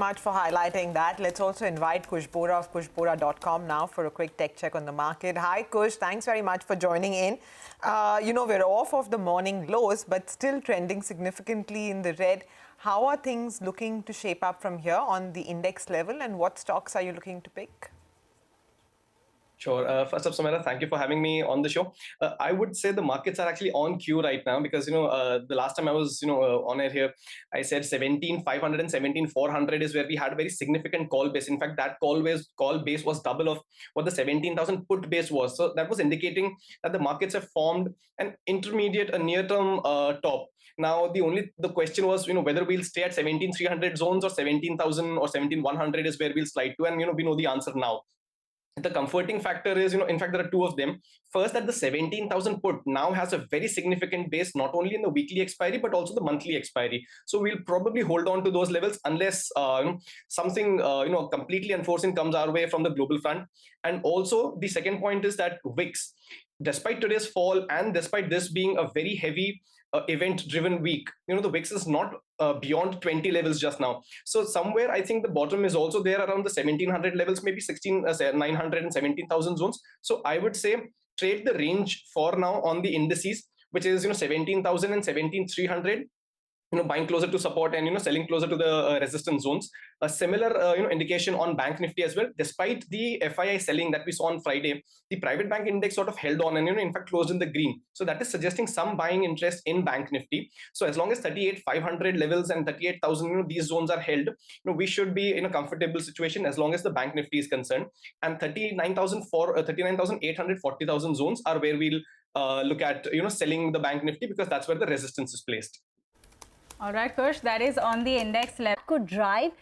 Much for highlighting that. Let's also invite Kush Bohra of kushbohra.com now for a quick tech check on the market. Hi Kush, thanks very much for joining in. We're off of the morning lows, but still trending significantly in the red. How are things looking to shape up from here on the index level, and what stocks are you looking to pick? Sure. First up, Samira, thank you for having me on the show. I would say the markets are actually on cue right now because, the last time I was, on air here, I said 17,500 and 17,400 is where we had a very significant call base. In fact, that call base was double of what the 17,000 put base was. So that was indicating that the markets have formed an intermediate, a near-term top. Now, the question was, whether we'll stay at 17,300 zones or 17,000 or 17,100 is where we'll slide to. And, we know the answer now. The comforting factor is, in fact, there are two of them. First, that the 17,000 put now has a very significant base, not only in the weekly expiry, but also the monthly expiry. So we'll probably hold on to those levels unless something, completely unforeseen comes our way from the global front. And also the second point is that VIX, despite today's fall and despite this being a very heavy event-driven week, the VIX is not beyond 20 levels just now. So somewhere I think the bottom is also there around the 1700 levels, maybe 900 and 17,000 zones. So I would say trade the range for now on the indices, which is 17,000 and 17,300. Buying closer to support and selling closer to the resistance zones. A similar indication on Bank Nifty as well. Despite the FII selling that we saw on Friday, the private bank index sort of held on and in fact closed in the green. So that is suggesting some buying interest in Bank Nifty. So as long as 38,500 levels and 38,000 these zones are held, we should be in a comfortable situation as long as the Bank Nifty is concerned. And 39,800, 40,000 zones are where we'll look at selling the Bank Nifty, because that's where the resistance is placed. All right, Kush, that is on the index level. Could drive